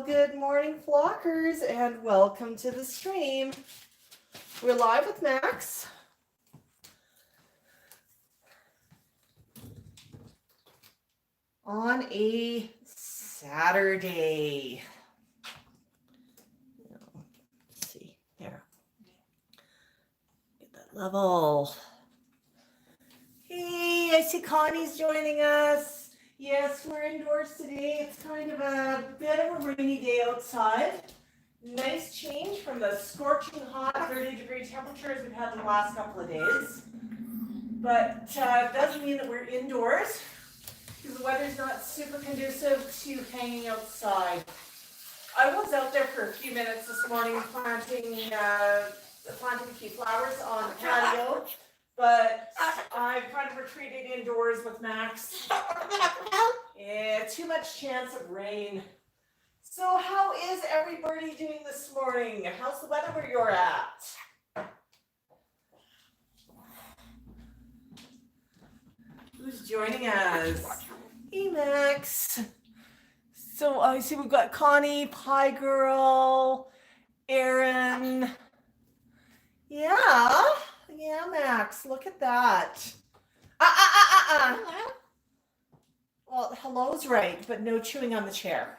Well, good morning, flockers, and welcome to the stream. We're live with Max. On a Saturday. Let's see, there. Get that level. Hey, I see Connie's joining us. Yes, we're indoors today. It's kind of a bit of a rainy day outside. Nice change from the scorching hot 30-degree temperatures we've had the last couple of days. But it doesn't mean that we're indoors, because the weather's not super conducive to hanging outside. I was out there for a few minutes this morning planting a few flowers on the patio, but I've kind of retreated indoors with Max. Yeah, too much chance of rain. So how is everybody doing this morning? How's the weather where you're at? Who's joining us? Hey, Max. So I see we've got Connie, Pie Girl, Erin. Yeah, Max, look at that. Well, hello's right, but no chewing on the chair.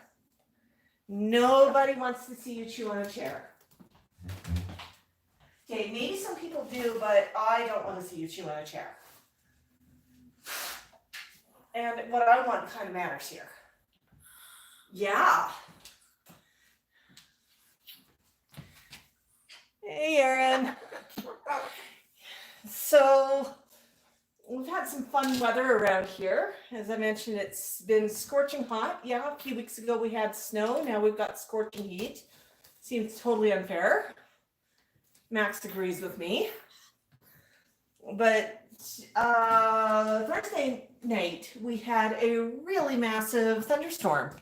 Nobody wants to see you chew on a chair. Okay, maybe some people do, but I don't want to see you chew on a chair. And what I want kind of matters here. Yeah. Hey, Erin. So we've had some fun weather around here. As I mentioned, it's been scorching hot. Yeah, a few weeks ago we had snow. Now we've got scorching heat. Seems totally unfair. Max agrees with me. But Thursday night we had a really massive thunderstorm.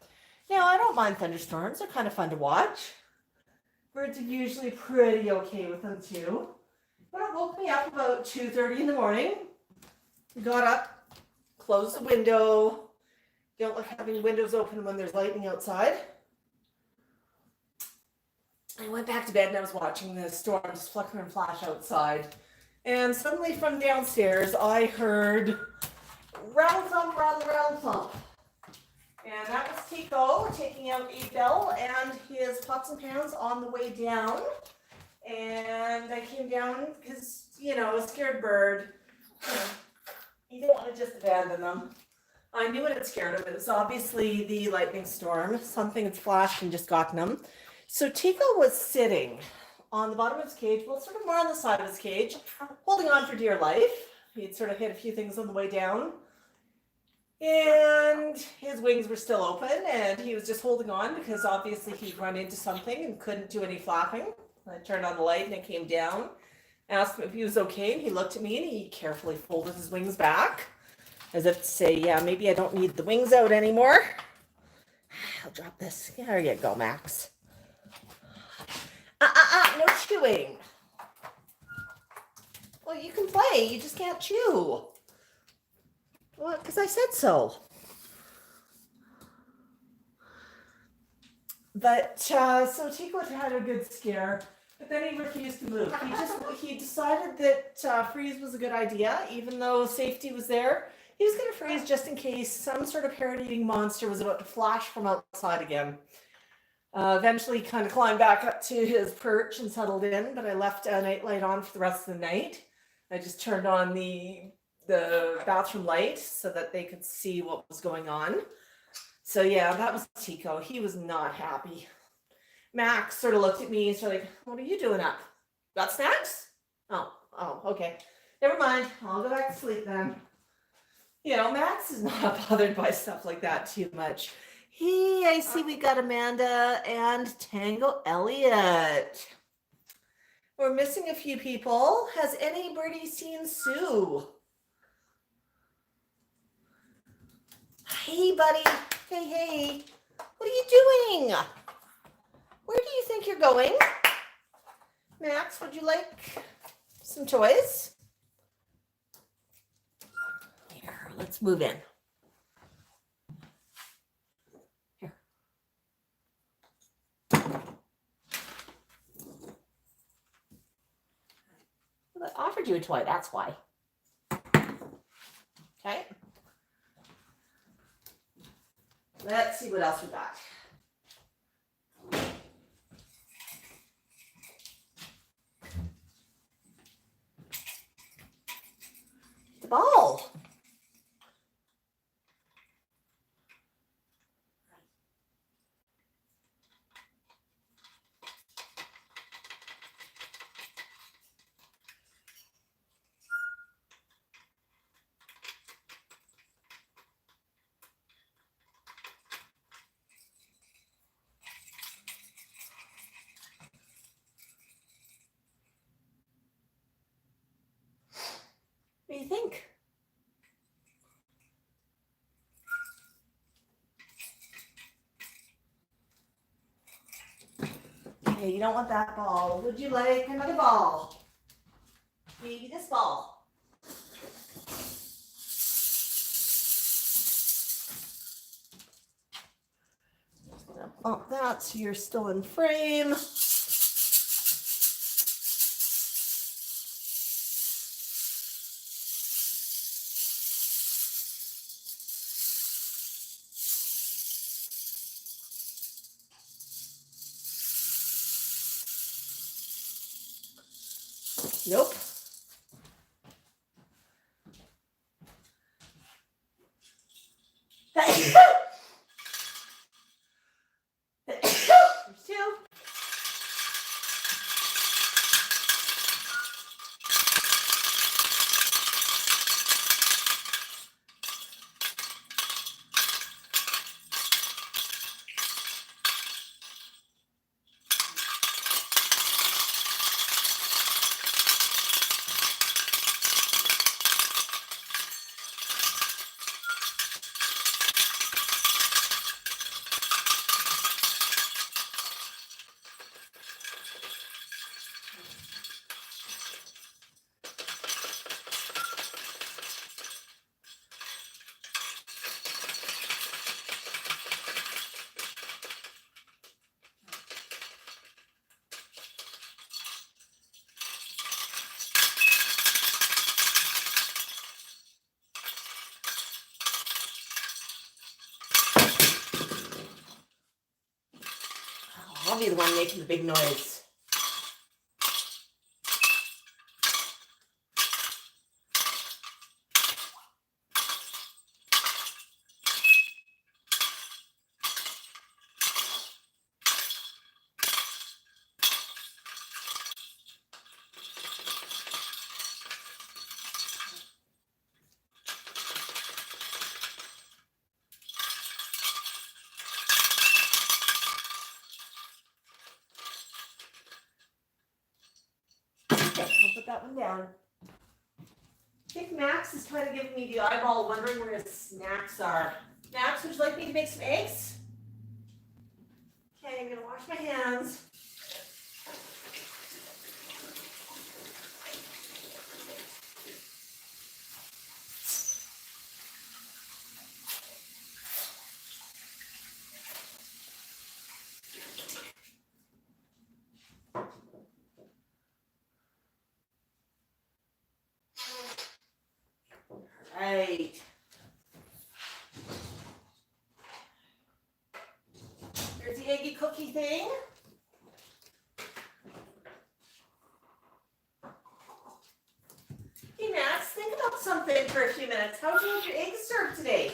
Now, I don't mind thunderstorms. They're kind of fun to watch. Birds are usually pretty okay with them too. But it woke me up about 2:30 in the morning. Got up, closed the window. Don't like having windows open when there's lightning outside. I went back to bed and I was watching the storm just flicker and flash outside. And suddenly from downstairs, I heard rattle thump, rattle, rattle thump. And that was Tycho taking out a bell and his pots and pans on the way down. And I came down because, a scared bird, you don't want to just abandon them. I knew what had scared him. It was obviously the lightning storm. Something had flashed and just gotten him. So Tycho was sitting on the bottom of his cage, well, sort of more on the side of his cage, holding on for dear life. He'd sort of hit a few things on the way down. And his wings were still open, and he was just holding on because obviously he'd run into something and couldn't do any flapping. I turned on the light and it came down. Asked him if he was okay, and he looked at me and he carefully folded his wings back as if to say, yeah, maybe I don't need the wings out anymore. I'll drop this. There you go, Max. No chewing. Well, you can play, you just can't chew. Well, because I said so. But so Tycho had a good scare, but then he refused to move. He decided that freeze was a good idea, even though safety was there. He was going to freeze just in case some sort of parrot-eating monster was about to flash from outside again. Eventually, he kind of climbed back up to his perch and settled in, but I left a night light on for the rest of the night. I just turned on the bathroom light so that they could see what was going on. So yeah, that was Tycho. He was not happy. Max sort of looked at me and said, like, what are you doing up? Got snacks? Oh, okay. Never mind. I'll go back to sleep then. Max is not bothered by stuff like that too much. Hey, I see we got Amanda and Tango Elliott. We're missing a few people. Has anybody seen Sue? Hey, buddy. Hey. What are you doing? Where do you think you're going? Max, would you like some toys? Here, let's move in. Here. Well, I offered you a toy, that's why. Okay. Let's see what else we got. The ball. What do you think? Okay, you don't want that ball. Would you like another ball? Maybe this ball. Oh, that so you're still in frame. Nope. There's two. I'll be the one making the big noise. Okay, I'll put that one down. I think Max is kind of giving me the eyeball, wondering where his snacks are. Max, would you like me to make some eggs? Okay, I'm gonna wash my hands. Right. There's the eggy cookie thing. Hey Max, think about something for a few minutes. How would you like your eggs served today?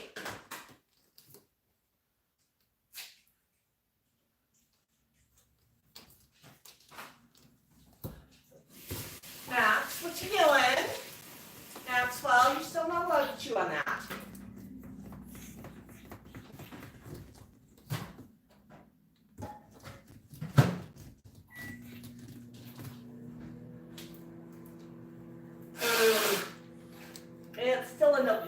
Max, what you doing? Maxwell, you're still not allowed to chew on that. It's still a nope.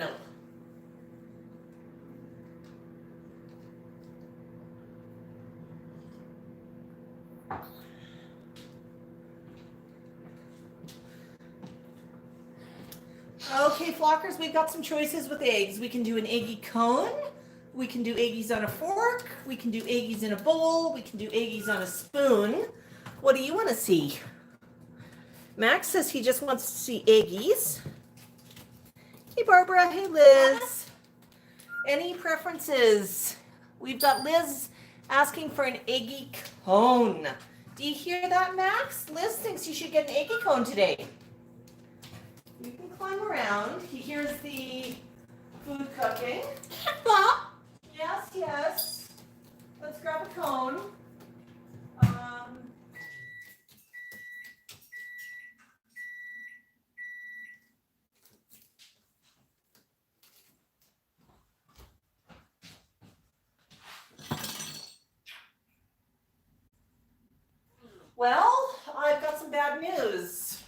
Okay, flockers, we've got some choices with eggs. We can do an eggy cone, We can do eggies on a fork. We can do eggies in a bowl. We can do eggies on a spoon. What do you want to see? Max says he just wants to see eggies. Hey, Barbara. Hey, Liz. Any preferences? We've got Liz asking for an eggy cone. Do you hear that, Max? Liz thinks you should get an eggy cone today. You can climb around. He hears the food cooking. Yes, yes. Let's grab a cone. Well, I've got some bad news.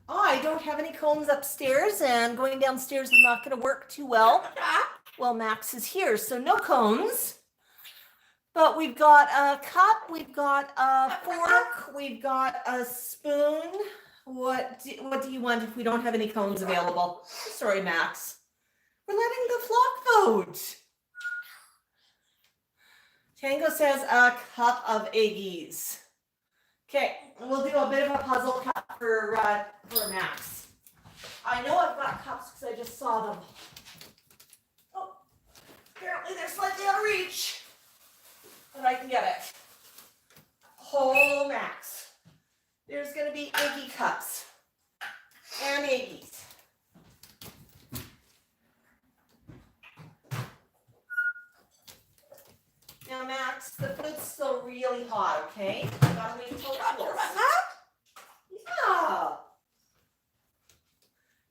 I don't have any cones upstairs, and going downstairs is not going to work too well. Well, Max is here, so no cones. But we've got a cup, we've got a fork, we've got a spoon. What do you want if we don't have any cones available? Sorry, Max. We're letting the flock vote. Tango says a cup of eggies. Okay, we'll do a bit of a puzzle cup for Max. I know I've got cups because I just saw them. Oh, apparently they're slightly out of reach. But I can get it. Oh, Max. There's going to be eggy cups and eggies. Now, Max, the food's still really hot, okay? You gotta wait until it cools. Yeah.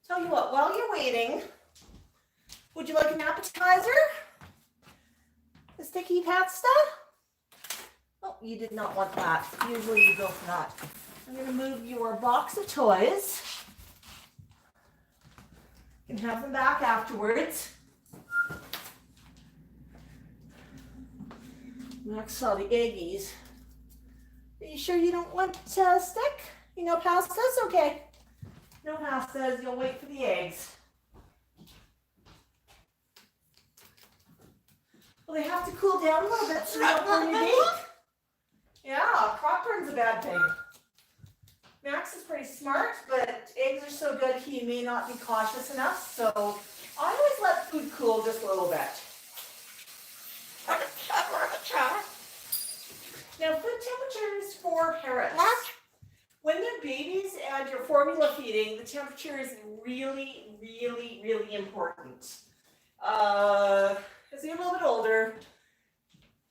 Tell you what, while you're waiting, would you like an appetizer? The sticky pasta? Oh, you did not want that. Usually you go for that. I'm going to move your box of toys. You can have them back afterwards. Max saw the eggies. Are you sure you don't want stick? You know pastas? Okay. No pastas. You'll wait for the eggs. Well, they have to cool down a little bit so they don't burn your bake. Yeah, crop burn's a bad thing. Max is pretty smart, but eggs are so good he may not be cautious enough. So I always let food cool just a little bit. Now, food temperatures for parrots. When they're babies and you're formula feeding, the temperature is really, really, really important. As they get a little bit older,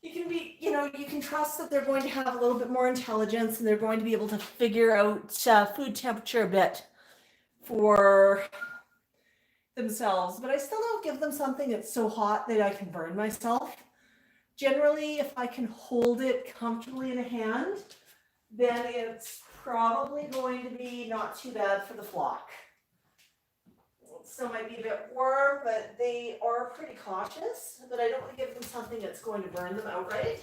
you can trust that they're going to have a little bit more intelligence and they're going to be able to figure out food temperature a bit for themselves. But I still don't give them something that's so hot that I can burn myself. Generally, if I can hold it comfortably in a hand, then it's probably going to be not too bad for the flock. It still might be a bit warm, but they are pretty cautious. But I don't want to give them something that's going to burn them outright.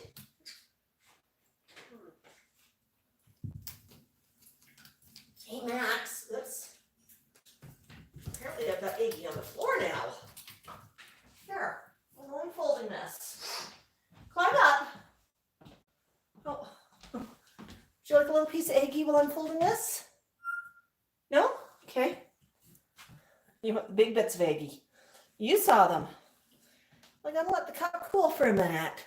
Hey, Max. Oops. Apparently I've got eggy on the floor now. Here, I'm unfolding this. Climb up. Oh. Would you like a little piece of eggy while I'm folding this? No? Okay. You want the big bits of eggy. You saw them. I gotta let the cup cool for a minute.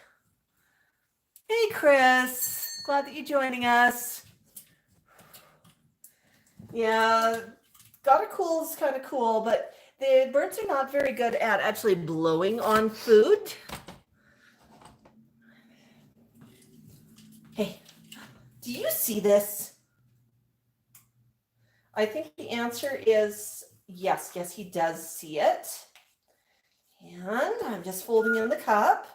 Hey, Chris. Glad that you're joining us. Yeah, gotta cool is kind of cool, but the birds are not very good at actually blowing on food. Hey, do you see this? I think the answer is yes. Yes, he does see it. And I'm just folding in the cup.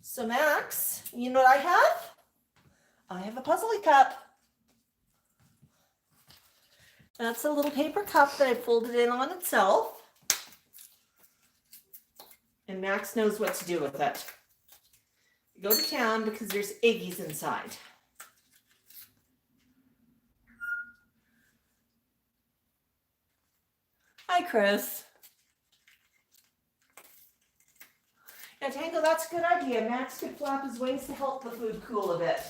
So Max, you know what I have? I have a puzzly cup. That's a little paper cup that I folded in on itself. And Max knows what to do with it. Go to town because there's eggies inside. Hi, Chris. And Tango, that's a good idea. Max could flap his wings to help the food cool a bit.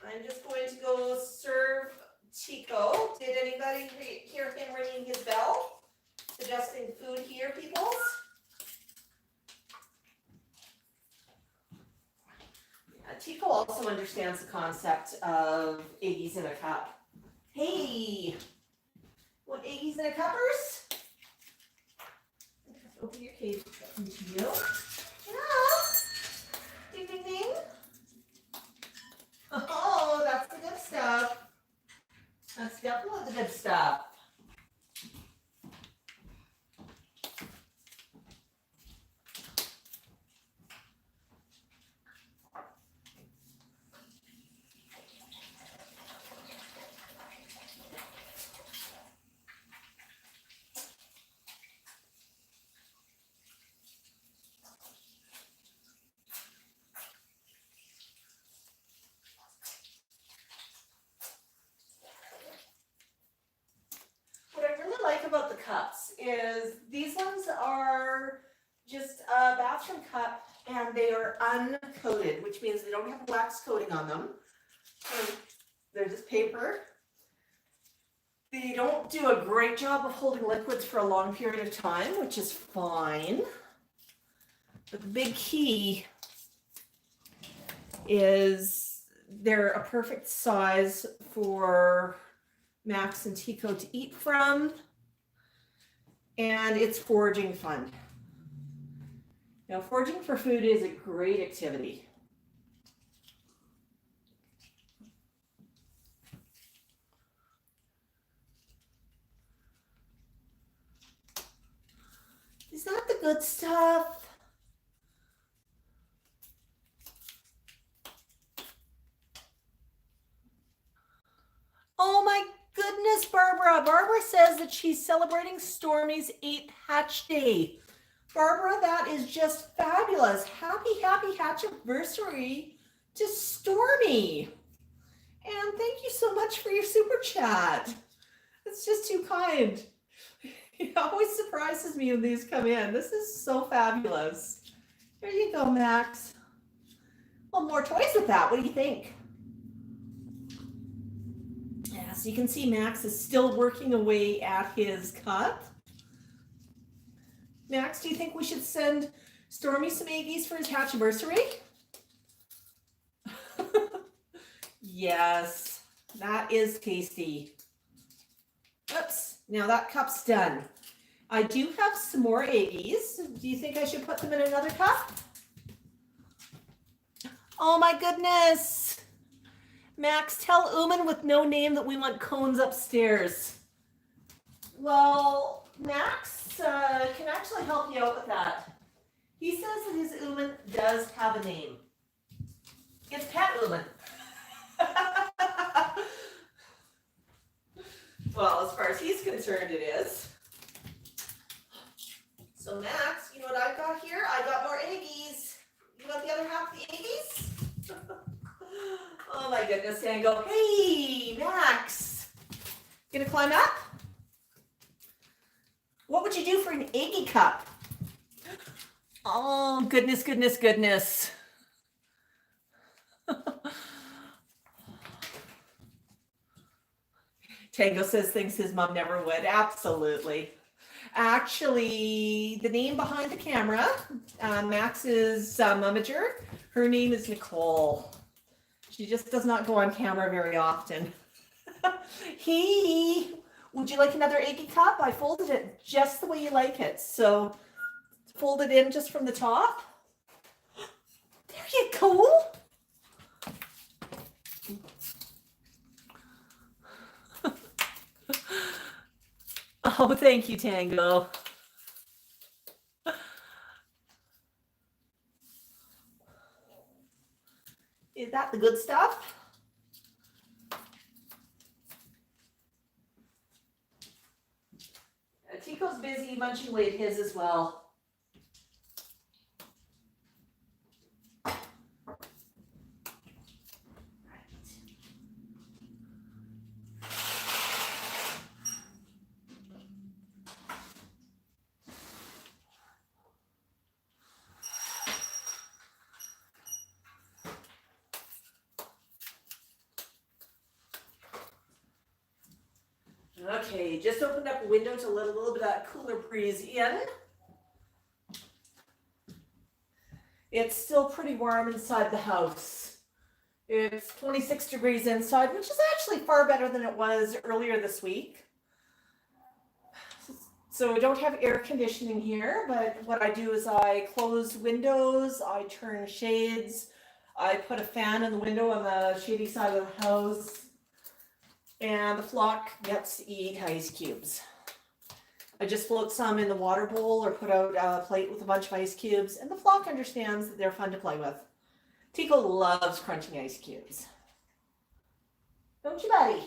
I'm just going to go serve Tycho. Did anybody hear him ringing his bell? Suggesting food here, peoples? Tycho also understands the concept of eggies in a cup. Hey, want eggies in a cuppers? Open your cage into you. Yeah. Ding, ding, ding. Oh, that's the good stuff. That's definitely the good stuff. About the cups is these ones are just a bathroom cup and they are uncoated, which means they don't have a wax coating on them. So they're just paper. They don't do a great job of holding liquids for a long period of time, which is fine. But the big key is they're a perfect size for Max and Tycho to eat from. And it's foraging fun. Now, foraging for food is a great activity. Is that the good stuff? Oh my goodness, Barbara. Barbara says that she's celebrating Stormy's 8th hatch day. Barbara, that is just fabulous. Happy, happy hatch anniversary to Stormy. And thank you so much for your super chat. It's just too kind. It always surprises me when these come in. This is so fabulous. Here you go, Max. Well, more toys with that. What do you think? Yeah, so you can see Max is still working away at his cup. Max, do you think we should send Stormy some eggies for his hatch anniversary? Yes, that is tasty. Oops, now that cup's done. I do have some more eggies. Do you think I should put them in another cup? Oh my goodness. Max, tell Ooman with no name that we want cones upstairs. Well, Max can actually help you out with that. He says that his Ooman does have a name. It's Pet Ooman. Well, as far as he's concerned, it is. So Max, you know what I've got here? I got more eggies. You want the other half of the eggies? Oh my goodness, Tango. Hey, Max. Gonna climb up? What would you do for an eggie cup? Oh, goodness, goodness, goodness. Tango says thinks his mom never would. Absolutely. Actually, the name behind the camera, Max's momager, her name is Nicole. She just does not go on camera very often. Would you like another eggie cup? I folded it just the way you like it. So fold it in just from the top. There you go. Oh, thank you, Tango. Is that the good stuff? Tico's busy munching away at his as well. Okay, just opened up a window to let a little bit of that cooler breeze in. It's still pretty warm inside the house. It's 26 degrees inside, which is actually far better than it was earlier this week. So we don't have air conditioning here, but what I do is I close windows, I turn shades, I put a fan in the window on the shady side of the house, and the flock gets to eat ice cubes. I just float some in the water bowl or put out a plate with a bunch of ice cubes, and the flock understands that they're fun to play with. Tycho loves crunching ice cubes. Don't you, buddy?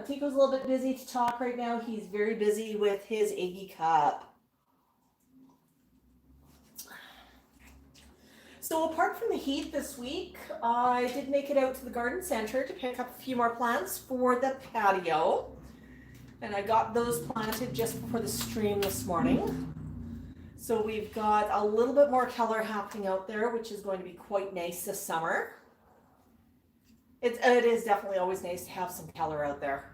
Tycho's a little bit busy to talk right now. He's very busy with his Iggy cup. So apart from the heat this week, I did make it out to the garden center to pick up a few more plants for the patio. And I got those planted just before the stream this morning. So we've got a little bit more color happening out there, which is going to be quite nice this summer. It is definitely always nice to have some color out there.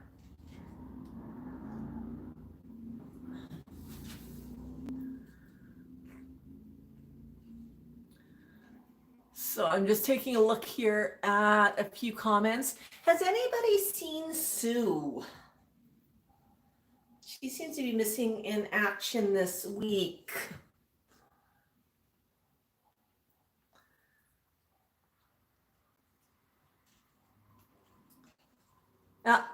So I'm just taking a look here at a few comments. Has anybody seen Sue? She seems to be missing in action this week.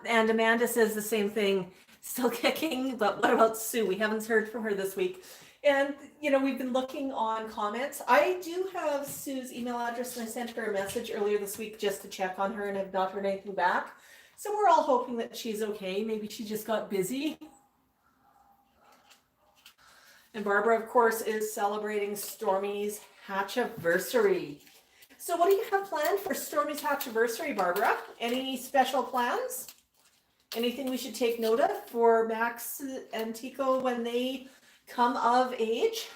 And Amanda says the same thing, still kicking, but what about Sue? We haven't heard from her this week. And, you know, we've been looking on comments. I do have Sue's email address, and I sent her a message earlier this week just to check on her and have not heard anything back. So we're all hoping that she's okay. Maybe she just got busy. And Barbara, of course, is celebrating Stormy's hatchiversary. So what do you have planned for Stormy's hatchiversary, Barbara? Any special plans? Anything we should take note of for Max and Tycho when they come of age?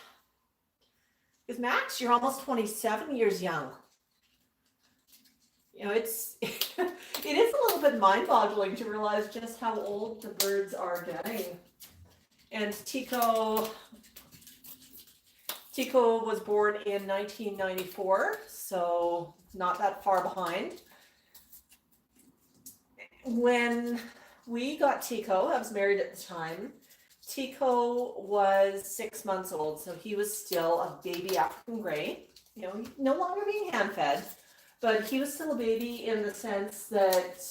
Because Max, you're almost 27 years young. You know, it is a little bit mind-boggling to realize just how old the birds are getting. And Tycho was born in 1994, so not that far behind. When we got Tycho, I was married at the time, Tycho was 6 months old, so he was still a baby African gray, you know, no longer being hand-fed, but he was still a baby in the sense that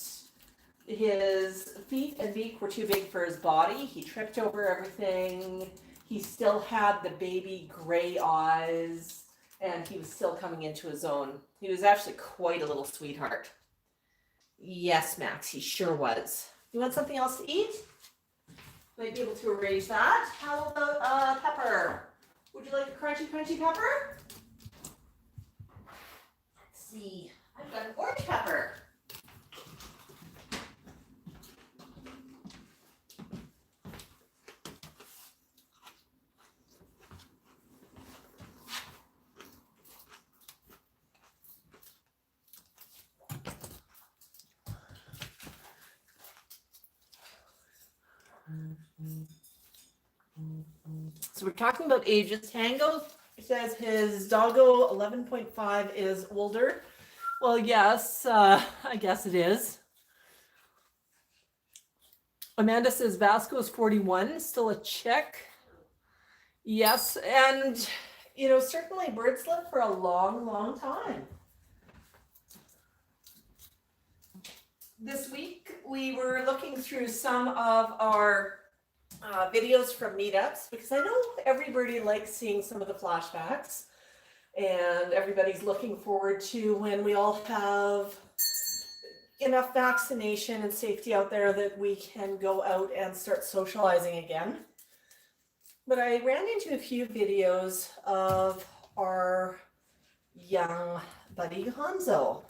his feet and beak were too big for his body. He tripped over everything. He still had the baby gray eyes, and he was still coming into his own. He was actually quite a little sweetheart. Yes, Max, he sure was. You want something else to eat? Might be able to arrange that. How about pepper? Would you like a crunchy pepper? Let's see. I've got an orange pepper. So we're talking about ages. Tango says his doggo 11.5 is older. Well, yes, I guess it is. Amanda says Vasco is 41, still a chick. Yes, and you know, certainly birds live for a long, long time. This week we were looking through some of our videos from meetups, because I know everybody likes seeing some of the flashbacks, and everybody's looking forward to when we all have enough vaccination and safety out there that we can go out and start socializing again. But I ran into a few videos of our young buddy Gonzo.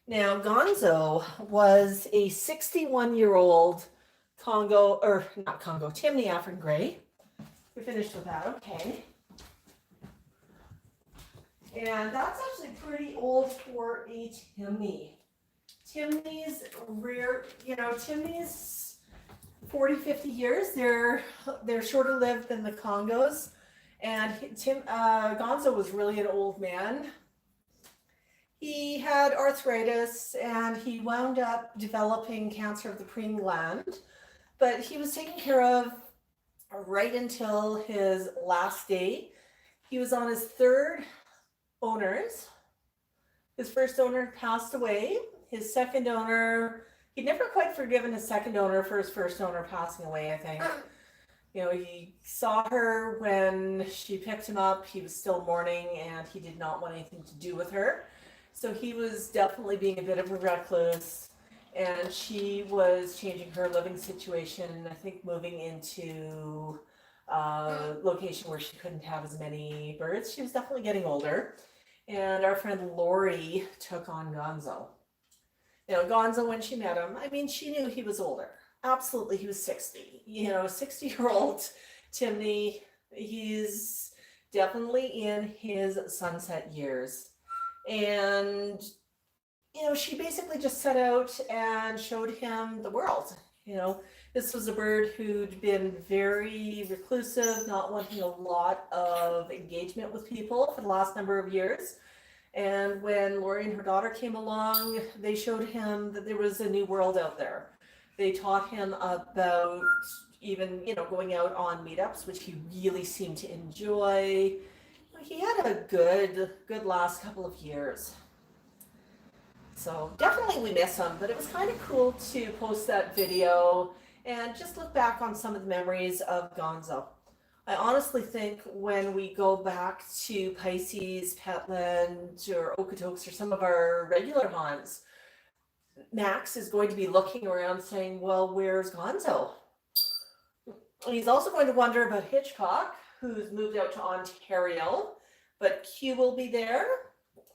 Now, Gonzo was a 61-year-old Timney African Grey. We finished with that, okay. And that's actually pretty old for a Timney. Timney's rare, Timney's 40, 50 years. They're shorter lived than the Congos. And Gonzo was really an old man. He had arthritis and he wound up developing cancer of the preening gland, but he was taken care of right until his last day. He was on his third owners. His first owner passed away. His second owner, he'd never quite forgiven his second owner for his first owner passing away, I think. He saw her when she picked him up. He was still mourning and he did not want anything to do with her. So he was definitely being a bit of a recluse, and she was changing her living situation, I think moving into a location where she couldn't have as many birds. She was definitely getting older. And our friend Lori took on Gonzo. Gonzo, when she met him, she knew he was older. Absolutely, he was 60. 60-year-old Timney, he's definitely in his sunset years. And, she basically just set out and showed him the world. This was a bird who'd been very reclusive, not wanting a lot of engagement with people for the last number of years. And when Lori and her daughter came along, they showed him that there was a new world out there. They taught him about even, going out on meetups, which he really seemed to enjoy. He had a good last couple of years. So definitely we miss him, but it was kind of cool to post that video and just look back on some of the memories of Gonzo. I honestly think when we go back to Pisces, Petland, or Okotoks, or some of our regular haunts, Max is going to be looking around saying, well, where's Gonzo? He's also going to wonder about Hitchcock, who's moved out to Ontario, but Q will be there.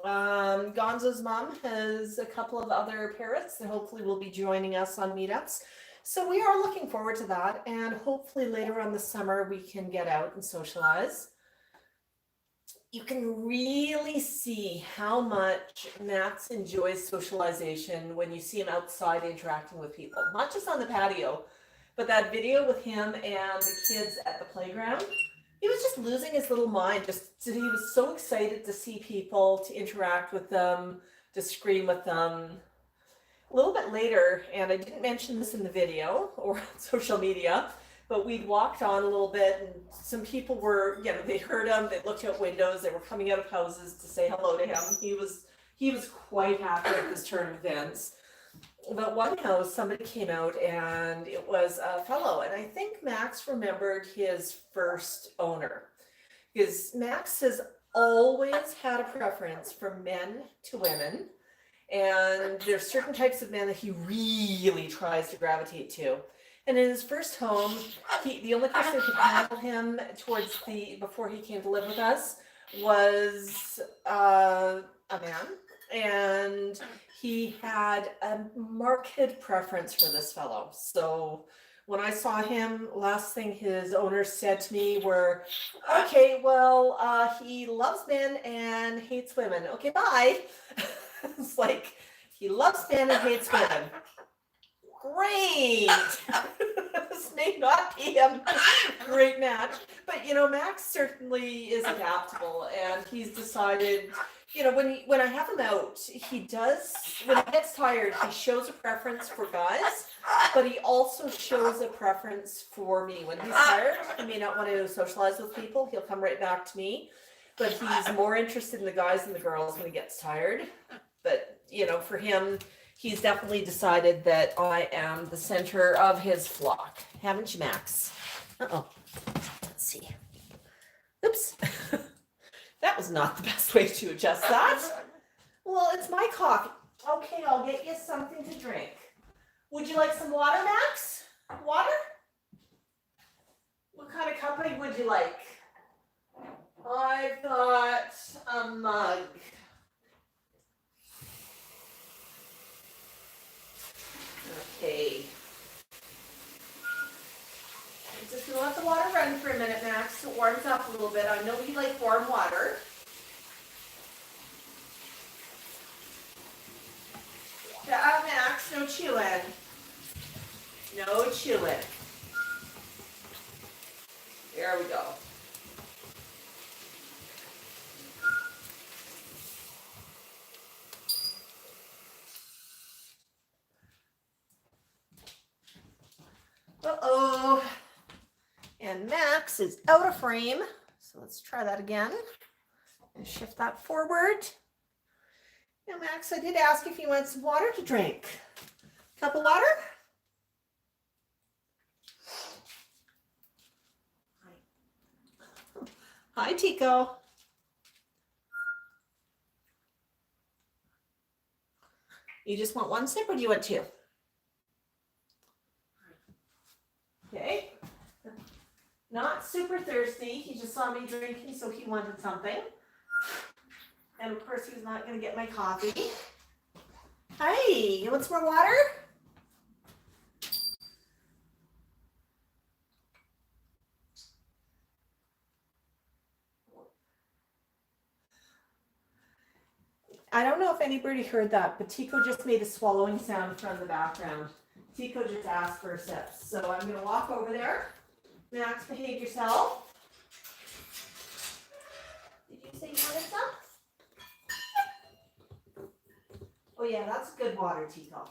Gonzo's mom has a couple of other parrots that hopefully will be joining us on meetups. So we are looking forward to that, and hopefully later on this summer we can get out and socialize. You can really see how much Max enjoys socialization when you see him outside interacting with people, not just on the patio, but that video with him and the kids at the playground. He was just losing his little mind. He was so excited to see people, to interact with them, to scream with them. A little bit later, and I didn't mention this in the video or on social media, but we'd walked on a little bit and some people were, they heard him, they looked out windows, they were coming out of houses to say hello to him. He was quite happy at this turn of events. But one house, somebody came out and it was a fellow, and I think Max remembered his first owner, because Max has always had a preference from men to women, and there's certain types of men that he really tries to gravitate to. And in his first home, the only person who could handle him before he came to live with us was a man, and he had a marked preference for this fellow. So when I saw him, last thing his owners said to me were, okay, well, he loves men and hates women. Okay, bye. It's like, he loves men and hates women. Great. This may not be a great match, but Max certainly is adaptable, and he's decided, when I have him out, he does, when he gets tired, he shows a preference for guys, but he also shows a preference for me. When he's tired, he may not want to socialize with people, he'll come right back to me, but he's more interested in the guys than the girls when he gets tired. But for him, he's definitely decided that I am the center of his flock. Haven't you, Max? Uh-oh. Let's see. Oops. That was not the best way to adjust that. Well, it's my coffee. Okay, I'll get you something to drink. Would you like some water, Max? Water? What kind of company would you like? I've got a mug. Okay. I'm just gonna let the water run for a minute, Max, so it warms up a little bit. I know you like warm water. Yeah, no chewing. No chewing. There we go. Uh-oh. And Max is out of frame. So let's try that again. And shift that forward. Now, Max, I did ask if you want some water to drink. Cup of water? Hi, Tycho. You just want one sip or do you want two? Okay. Not super thirsty. He just saw me drinking, so he wanted something. And of course, he's not going to get my coffee. Hi, you want some more water? I don't know if anybody heard that, but Tycho just made a swallowing sound from the background. Tycho just asked for a sip. So I'm going to walk over there. Max, behave yourself. Did you say you wanted some? Oh yeah, that's good water, Tycho.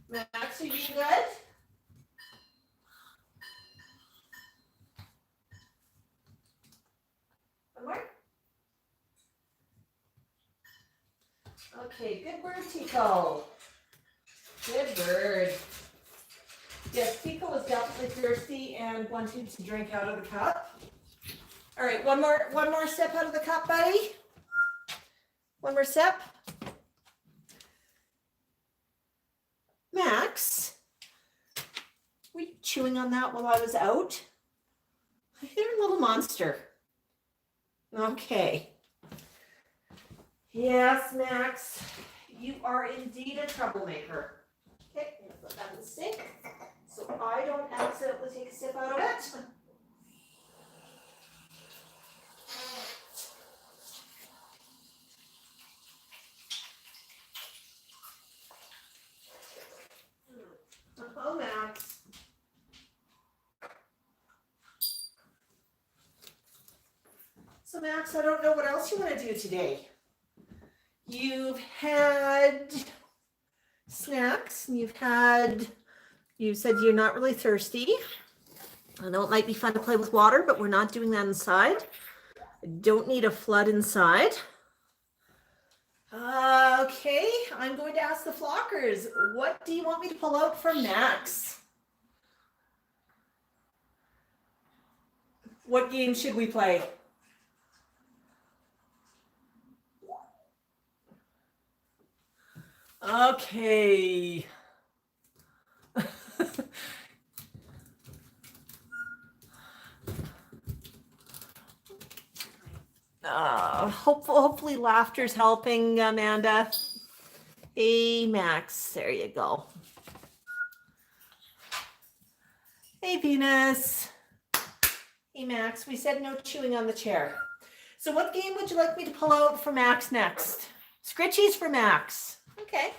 Max, are you good? One more? Okay, good bird, Tycho. Good bird. Yes, Tycho was definitely thirsty and wanted to drink out of the cup. All right, one more sip out of the cup, buddy. One more sip. Max, were you chewing on that while I was out? You're a little monster. Okay. Yes, Max, you are indeed a troublemaker. Okay, I'm gonna put that in the sink so I don't accidentally take a sip out of it. Oh, Max. So, Max, I don't know what else you want to do today. You've had snacks, and you said you're not really thirsty. I know it might be fun to play with water, but we're not doing that inside. I don't need a flood inside. Okay, I'm going to ask the flockers, what do you want me to pull out from Max? What game should we play? Okay. Hopefully laughter's helping, Amanda. Hey, Max, there you go. Hey, Venus. Hey, Max, we said no chewing on the chair. So what game would you like me to pull out for Max next? Scritchies for Max. Okay.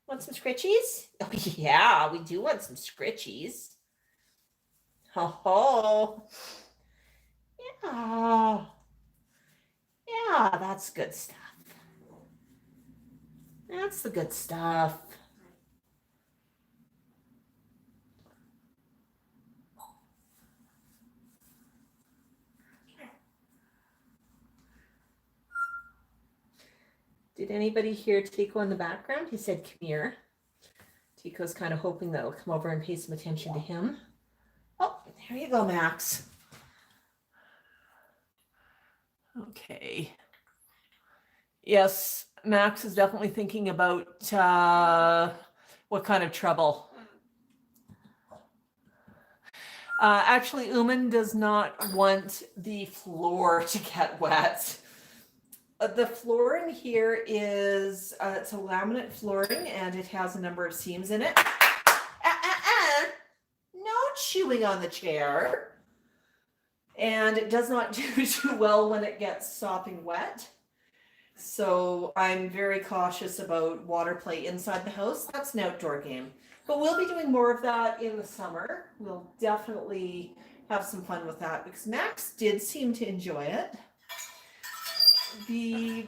Want some scritchies? Oh, yeah, we do want some scritchies. Oh, yeah. Yeah, that's good stuff. That's the good stuff. Did anybody hear Tycho in the background? He said, come here. Tycho's kind of hoping that I'll come over and pay some attention to him. Oh, there you go, Max. Okay. Yes, Max is definitely thinking about what kind of trouble. Actually, Uman does not want the floor to get wet. The flooring here is, it's a laminate flooring and it has a number of seams in it. No chewing on the chair. And it does not do too well when it gets sopping wet. So I'm very cautious about water play inside the house. That's an outdoor game. But we'll be doing more of that in the summer. We'll definitely have some fun with that because Max did seem to enjoy it. The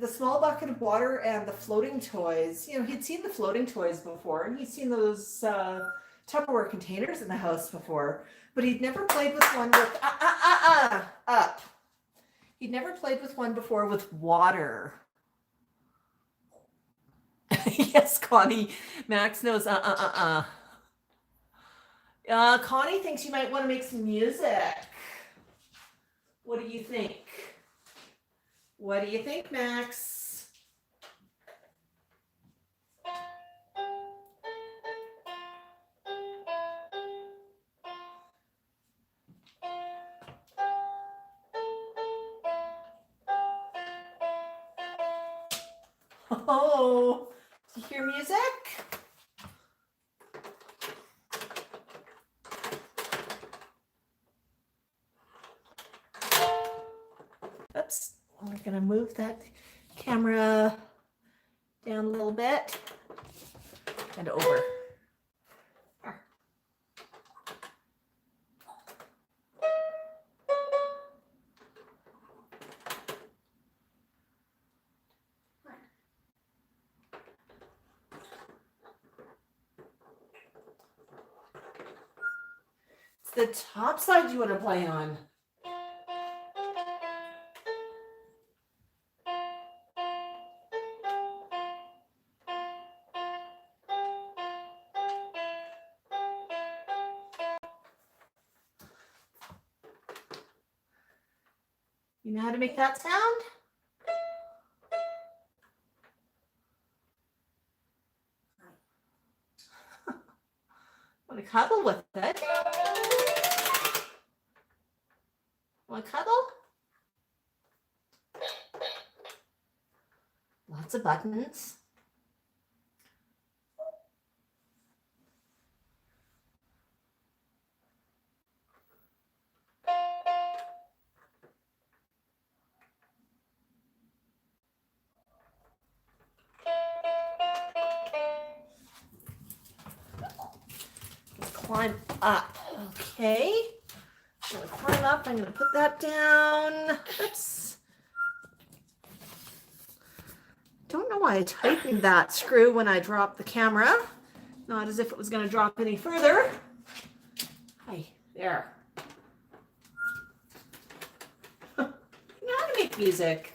small bucket of water and the floating toys, he'd seen the floating toys before and he'd seen those Tupperware containers in the house before, but he'd never played with one with up. He'd never played with one before with water. Yes, Connie. Max knows Connie thinks you might want to make some music. What do you think? What do you think, Max? Oh, do you hear music? Oops, we're gonna move that camera down a little bit and over. It's the top side you want to play on. You know how to make that sound? Want to cuddle with it? Want to cuddle? Lots of buttons. Climb up. Okay. I'm going to climb up. I'm going to put that down. Oops. Don't know why I tightened that screw when I dropped the camera. Not as if it was going to drop any further. Hi, there. You know how to make music.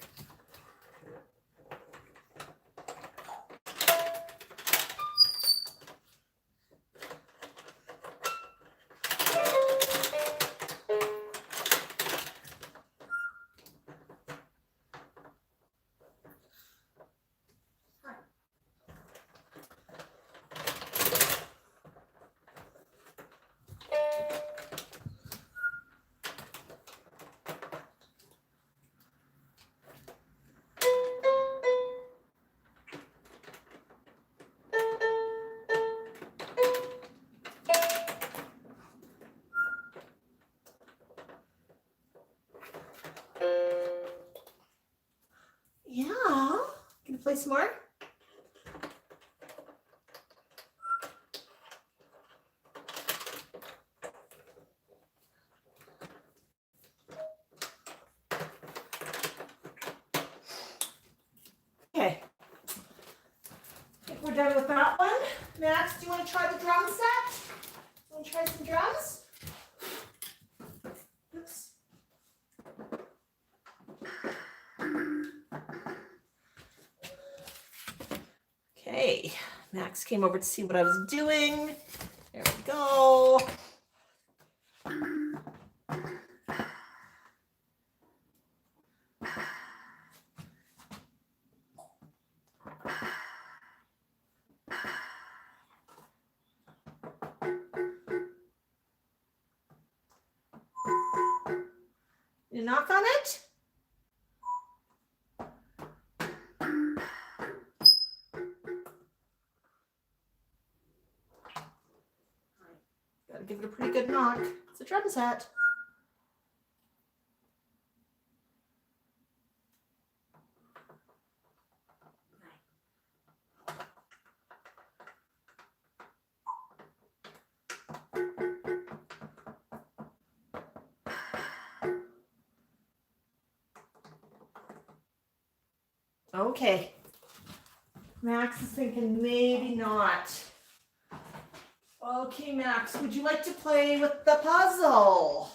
Yeah. Gonna play some more? Okay. I think we're done with that one. Max, do you want to try the drum set? Want to try some drums? Oops. Okay, Max came over to see what I was doing. There we go. You knock on it? Gotta give it a pretty good knock. It's a drum set. Okay. Max is thinking maybe not. Okay, Max, would you like to play with the puzzle?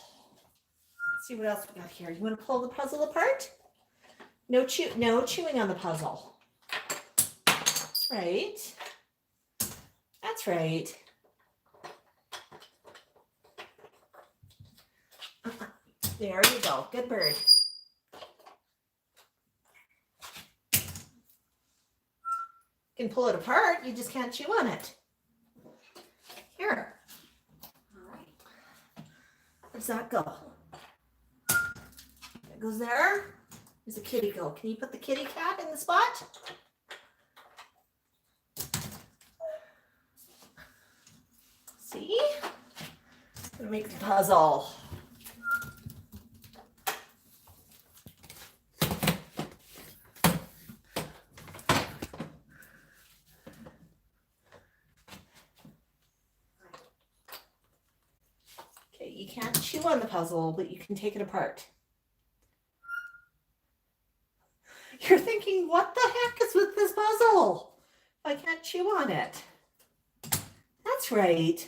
Let's see what else we got here. You want to pull the puzzle apart? No chewing on the puzzle. That's right. That's right. There you go. Good bird. You can pull it apart, you just can't chew on it. Here. All right. Where does that go? It goes there. Where's the kitty go? Can you put the kitty cat in the spot? See? Gonna make the puzzle. Okay, you can't chew on the puzzle, but you can take it apart. You're thinking, what the heck is with this puzzle? I can't chew on it. That's right.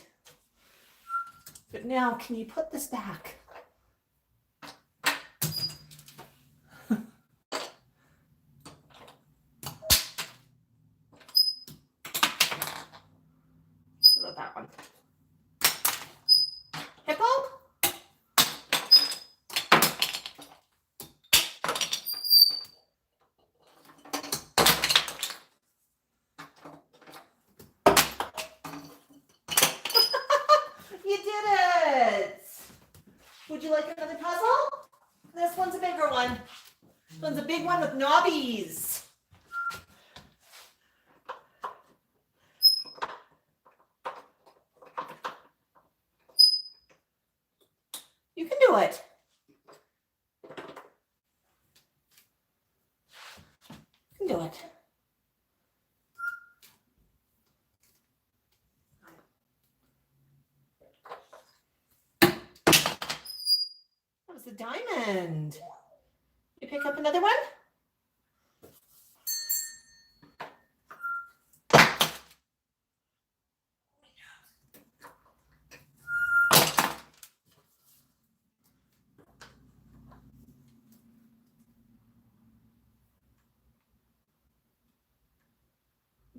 But now, can you put this back? What about that one? Hippo? You did it! Would you like another puzzle? This one's a bigger one. This one's a big one with knobbies. You can do it. You can do it. That was the diamond. You pick up another one?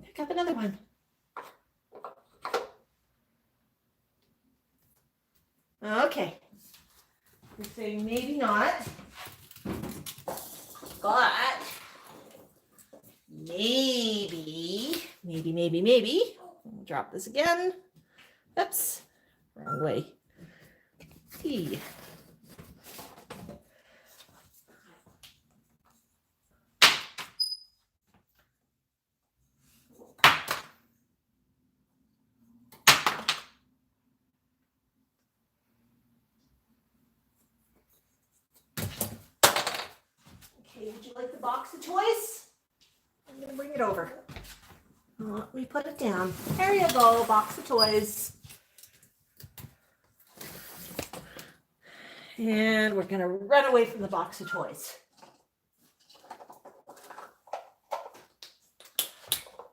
Pick up another one. Okay. You're saying maybe not, but maybe. I'll drop this again. Oops, wrong way. T. Okay, would you like the box of toys? I'm gonna bring it over. Let me put it down. There you go, box of toys. And we're gonna run away from the box of toys.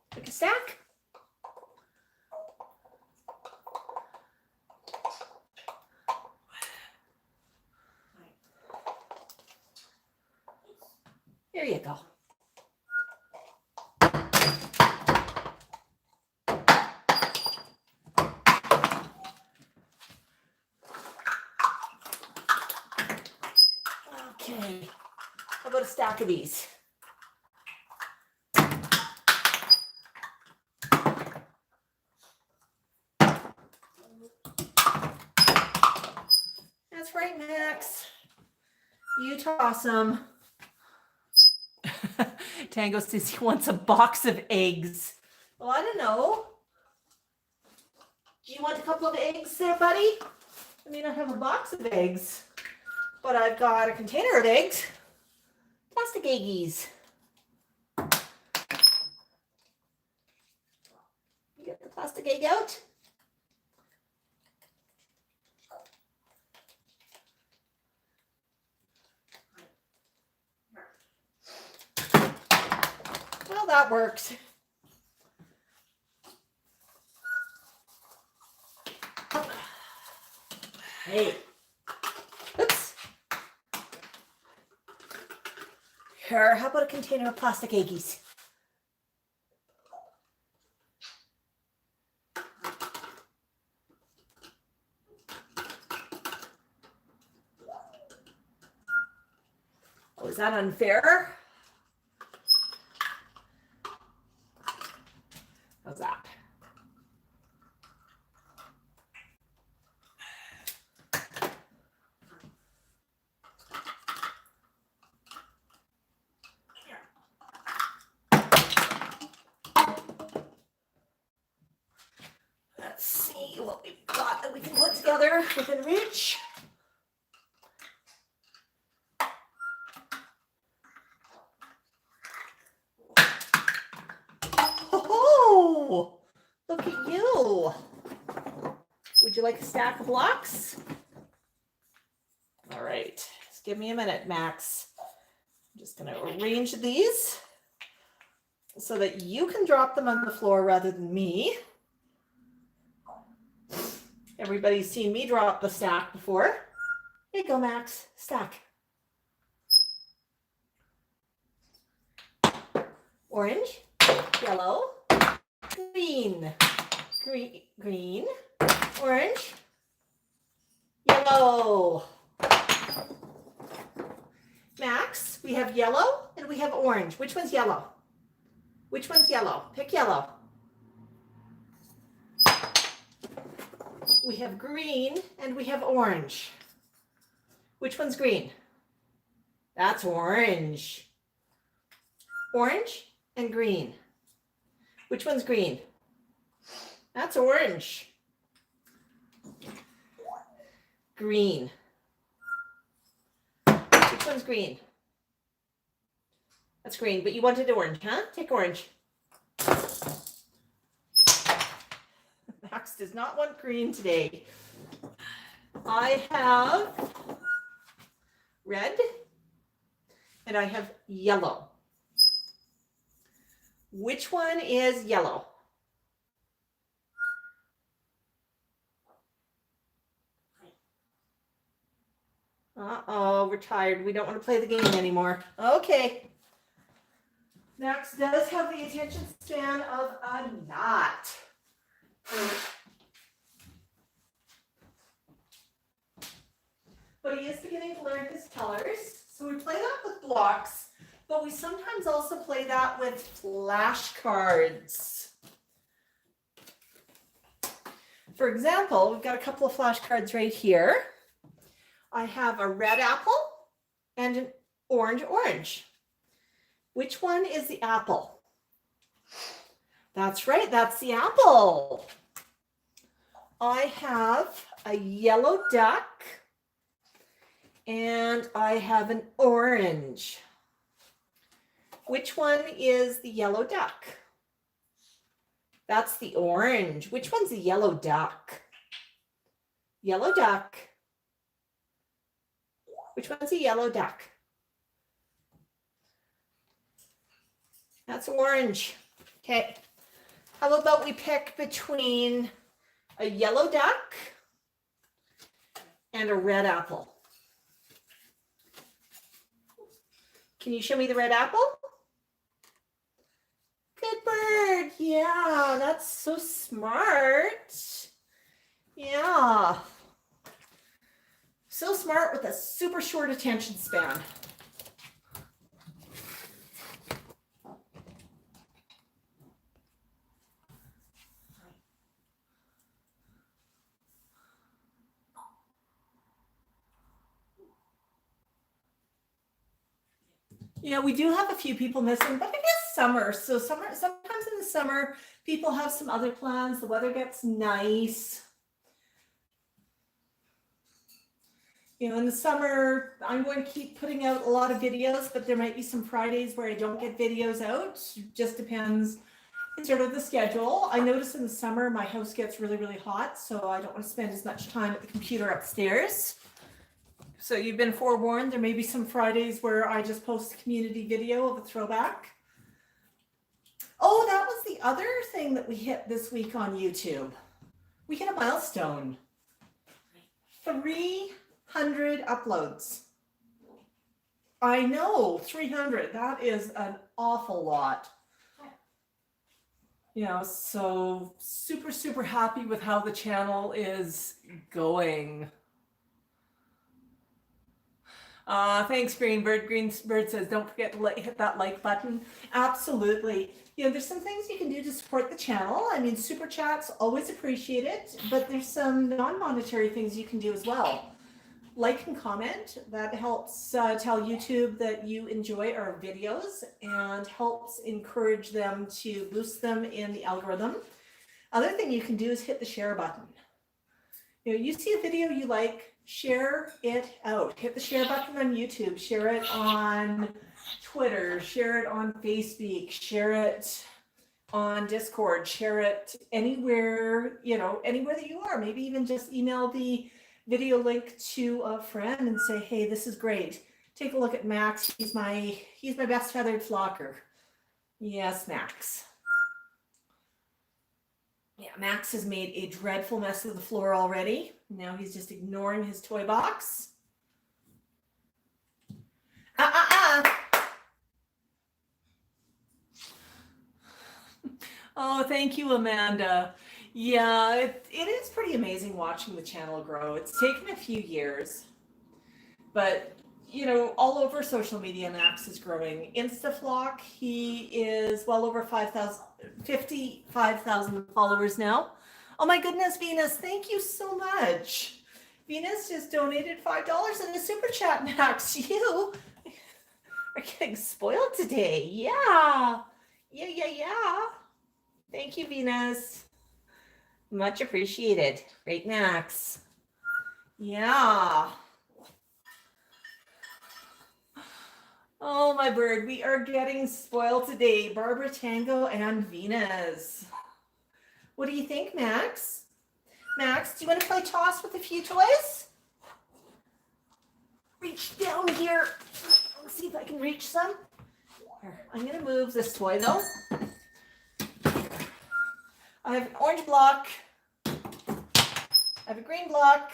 Pick a stack. Here you go. Okay, how about a stack of these? That's right, Max. You toss them. Tango says he wants a box of eggs. Well, I don't know. Do you want a couple of eggs there, buddy? I mean, I have a box of eggs, but I've got a container of eggs. Plastic eggies. You get the plastic egg out. that works. Hey. Oops. Here, how about a container of plastic eggies? Oh, is that unfair? How's that? Let's see what we've got that we can put together within reach. Oh, look at you. Would you like a stack of blocks? All right, just give me a minute, Max. I'm just going to arrange these so that you can drop them on the floor rather than me. Everybody's seen me drop the stack before. Here you go, Max. Stack. Orange, yellow, green, green, orange, yellow. Max, we have yellow and we have orange. Which one's yellow? Which one's yellow? Pick yellow. We have green and we have orange. Which one's green? That's orange. Orange and green. Which one's green? That's orange. Green. Which one's green? That's green, but you wanted orange, huh? Take orange. Max does not want green today. I have red and I have yellow. Which one is yellow? Uh-oh, we're tired. We don't want to play the game anymore. Okay. Max does have the attention span of a gnat. But he is beginning to learn his colors. So we play that with blocks, but we sometimes also play that with flashcards. For example, we've got a couple of flashcards right here. I have a red apple and an orange. Which one is the apple? That's right, that's the apple. I have a yellow duck and I have an orange. Which one is the yellow duck? That's the orange. Which one's the yellow duck? Yellow duck. Which one's a yellow duck? That's orange. Okay. How about we pick between a yellow duck and a red apple? Can you show me the red apple? Good bird. Yeah, that's so smart. Yeah. So smart with a super short attention span. Yeah, we do have a few people missing, but I guess summer. So sometimes in the summer, people have some other plans. The weather gets nice. You know, in the summer, I'm going to keep putting out a lot of videos, but there might be some Fridays where I don't get videos out. It just depends sort of the schedule. I notice in the summer, my house gets really, really hot, so I don't want to spend as much time at the computer upstairs. So you've been forewarned. There may be some Fridays where I just post a community video of a throwback. Oh, that was the other thing that we hit this week on YouTube. We hit a milestone. 300 uploads. I know, 300. That is an awful lot. So super, super happy with how the channel is going. Thanks, Greenbird. Greenbird says, don't forget to hit that like button. Absolutely. There's some things you can do to support the channel. I mean, super chats, always appreciated, but there's some non-monetary things you can do as well. Like and comment. That helps tell YouTube that you enjoy our videos and helps encourage them to boost them in the algorithm. Other thing you can do is hit the share button. You see a video you like, share it out. Hit the share button on YouTube, share it on Twitter, share it on Facebeak, share it on Discord, share it anywhere, anywhere that you are. Maybe even just email the video link to a friend and say, hey, this is great. Take a look at Max. He's my best feathered flocker. Yes, Max. Yeah, Max has made a dreadful mess of the floor already. Now he's just ignoring his toy box. Oh, thank you, Amanda. Yeah, it is pretty amazing watching the channel grow. It's taken a few years, but all over social media, Max is growing. InstaFlock, he is well over 55,000 followers now. Oh my goodness, Venus, thank you so much. Venus just donated $5 in a super chat, Max. You are getting spoiled today. Yeah. Thank you, Venus. Much appreciated. Great, Max. Yeah. Oh, my bird, we are getting spoiled today. Barbara, Tango, and Venus. What do you think, Max? Max, do you want to play toss with a few toys? Reach down here. Let's see if I can reach some. Here, I'm going to move this toy, though. I have an orange block. I have a green block.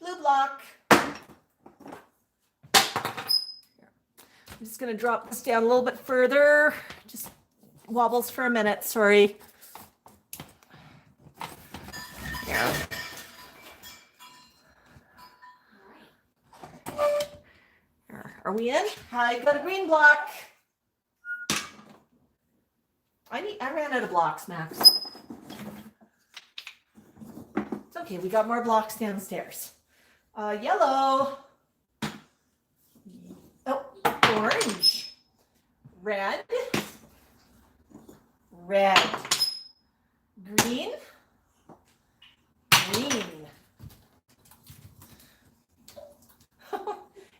Blue block. I'm just going to drop this down a little bit further. Just wobbles for a minute, sorry. Here. Are we in? I got a green block. I ran out of blocks, Max. It's okay, we got more blocks downstairs. Yellow. Oh, orange. Red. Red. Green. Green.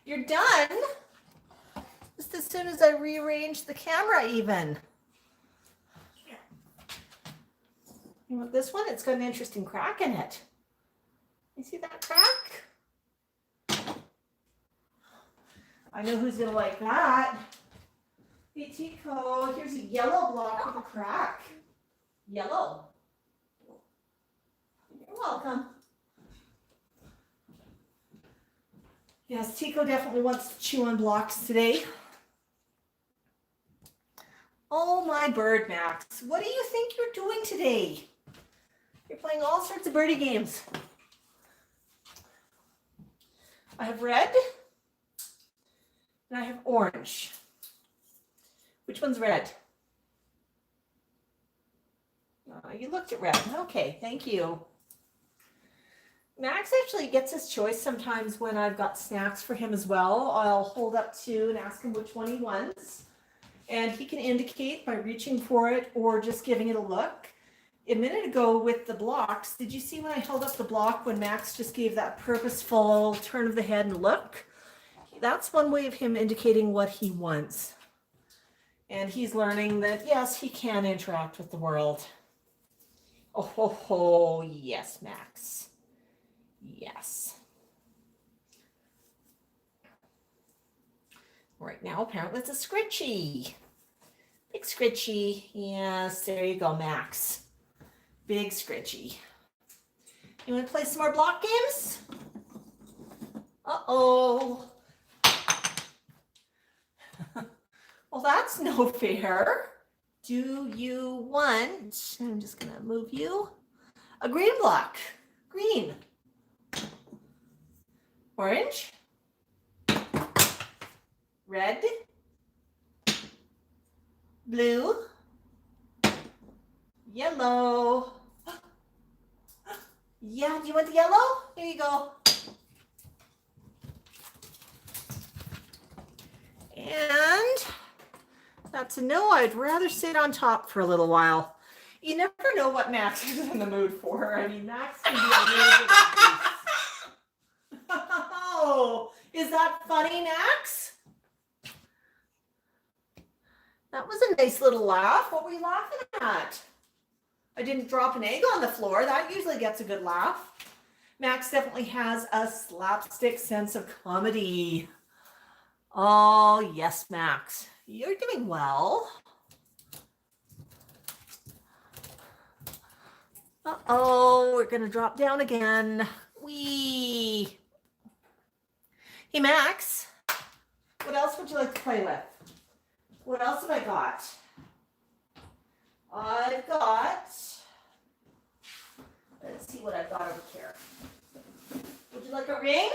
You're done? Just as soon as I rearrange the camera even. You want this one? It's got an interesting crack in it. You see that crack? I know who's gonna like that. Hey, Tico, here's a yellow block with a crack. Yellow. You're welcome. Yes, Tico definitely wants to chew on blocks today. Oh, my bird, Max. What do you think you're doing today? You're playing all sorts of birdie games. I have red and I have orange. Which one's red? You looked at red. Okay, thank you. Max actually gets his choice sometimes when I've got snacks for him as well. I'll hold up to and ask him which one he wants. And he can indicate by reaching for it or just giving it a look. A minute ago with the blocks, did you see when I held up the block when Max just gave that purposeful turn of the head and look? That's one way of him indicating what he wants. And he's learning that, yes, he can interact with the world. Oh, yes, Max. Yes. Right now, apparently it's a scritchy. Big scritchy. Yes, there you go, Max. Big scritchy. You want to play some more block games? Uh-oh. Well, that's no fair. Do you want, I'm just going to move you, a green block? Green. Orange. Red. Blue. Yellow. Yeah, do you want the yellow? Here you go. And that's a no. I'd rather sit on top for a little while. You never know what Max is in the mood for. I mean, Max can be a little bit of Oh, is that funny, Max? That was a nice little laugh. What were you laughing at? I didn't drop an egg on the floor. That usually gets a good laugh. Max definitely has a slapstick sense of comedy. Oh, yes, Max. You're doing well. Uh-oh, we're going to drop down again. Whee! Hey, Max, what else would you like to play with? What else have I got? I've got, let's see what I've got over here. Would you like a ring?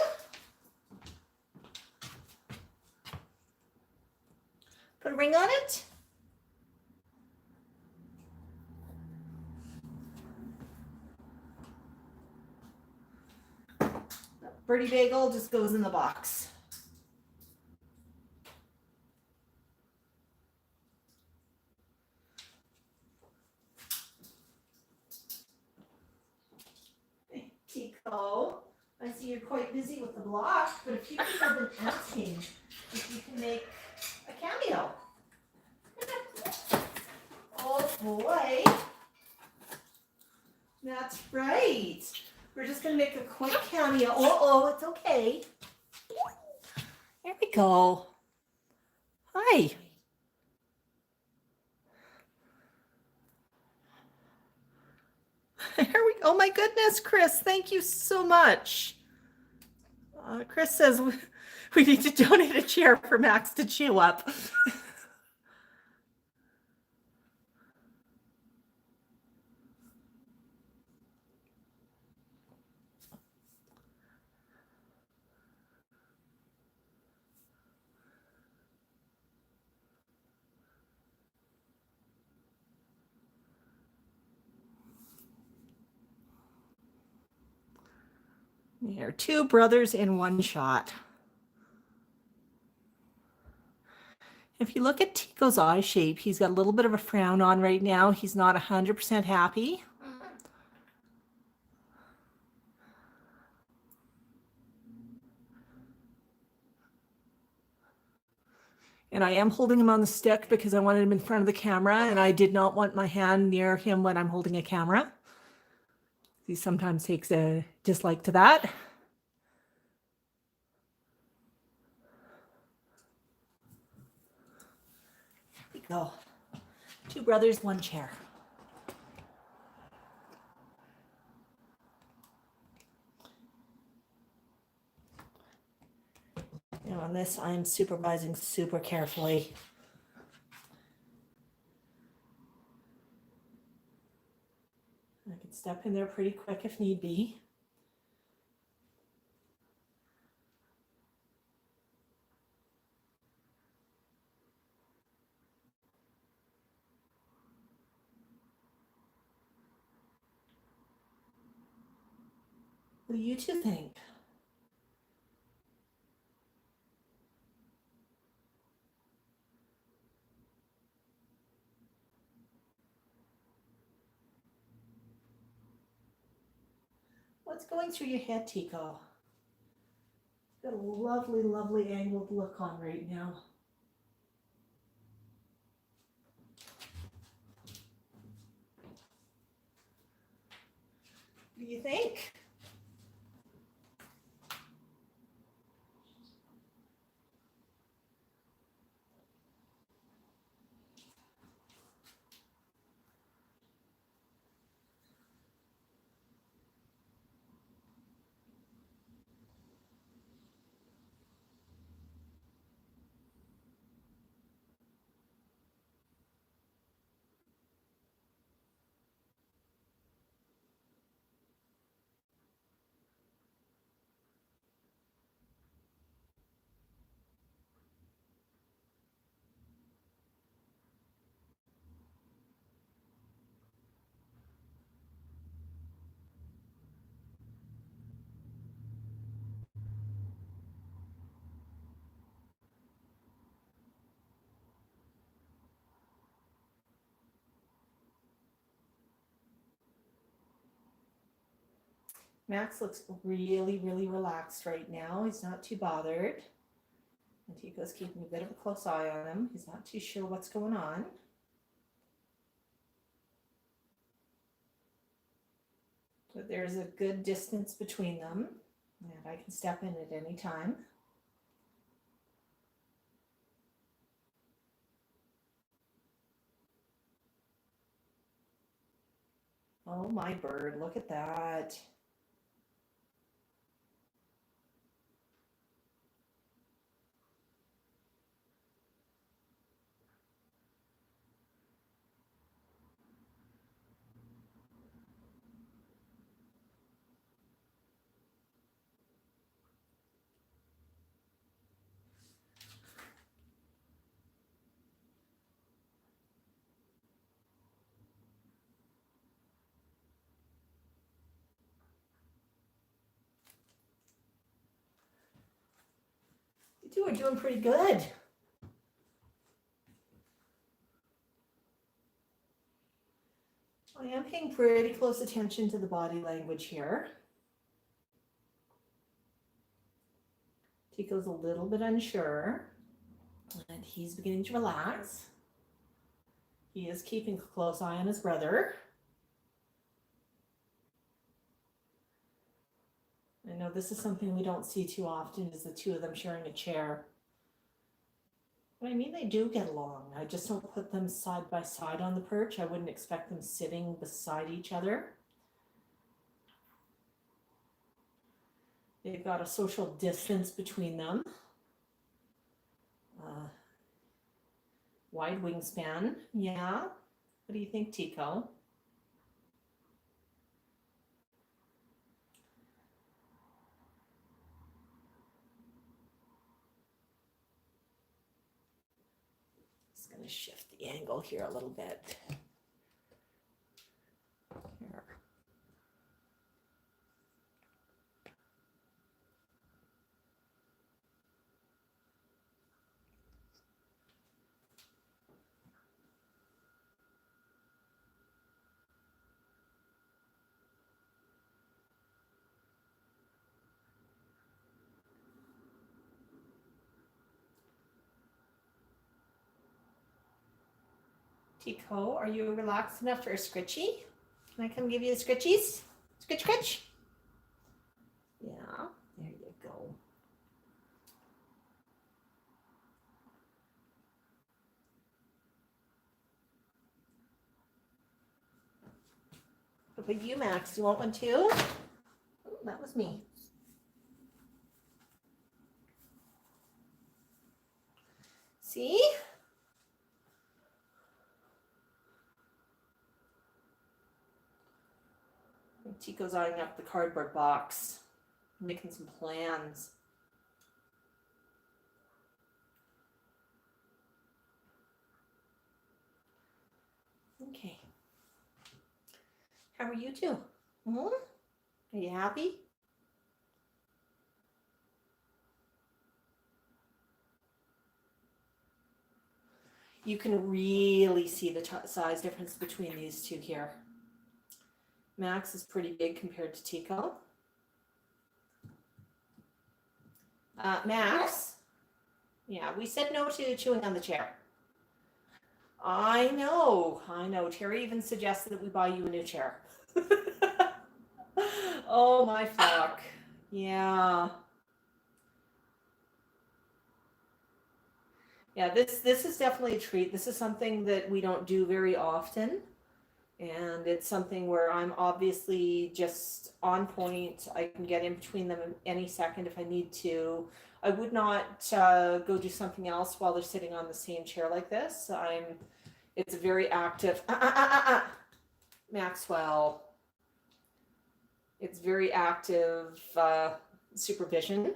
Put a ring on it? Birdie Bagel just goes in the box. Hey, Tico, I see you're quite busy with the block, but a few people have been asking if you can make a cameo. Oh boy. That's right. We're just going to make a quick cameo. Oh, it's okay. There we go. Hi. There we go. Oh my goodness, Chris. Thank you so much. Chris says we need to donate a chair for Max to chew up. There are two brothers in one shot. If you look at Tico's eye shape, he's got a little bit of a frown on right now. He's not 100% happy. And I am holding him on the stick because I wanted him in front of the camera, and I did not want my hand near him when I'm holding a camera. He sometimes takes a dislike to that. There we go. Two brothers, one chair. Now on this, I'm supervising super carefully. I can step in there pretty quick if need be. What do you two think? What's going through your head, Tico? Got a lovely, lovely angled look on right now. What do you think? Max looks really, really relaxed right now. He's not too bothered. And Tico's keeping a bit of a close eye on him. He's not too sure what's going on. But there's a good distance between them, and I can step in at any time. Oh, my bird, look at that. You two are doing pretty good. I am paying pretty close attention to the body language here. Tico's a little bit unsure, and he's beginning to relax. He is keeping a close eye on his brother. I know this is something we don't see too often, is the two of them sharing a chair. But I mean, they do get along. I just don't put them side by side on the perch. I wouldn't expect them sitting beside each other. They've got a social distance between them. Wide wingspan, yeah. What do you think, Tico? Just gonna shift the angle here a little bit. Here. Tico, are you relaxed enough for a scritchy? Can I come give you the scritchies? Scritch, scritch. Yeah, there you go. What about you, Max? Do you want one too? Oh, that was me. See? Tico's eyeing up the cardboard box, making some plans. Okay. How are you two? Are you happy? You can really see the size difference between these two here. Max is pretty big compared to Tico. Max? Yeah, we said no to chewing on the chair. I know. Terry even suggested that we buy you a new chair. Oh, my flock. Yeah. Yeah, this is definitely a treat. This is something that we don't do very often. And it's something where I'm obviously just on point. I can get in between them any second if I need to. I would not go do something else while they're sitting on the same chair like this. It's a very active, Maxwell. It's very active supervision.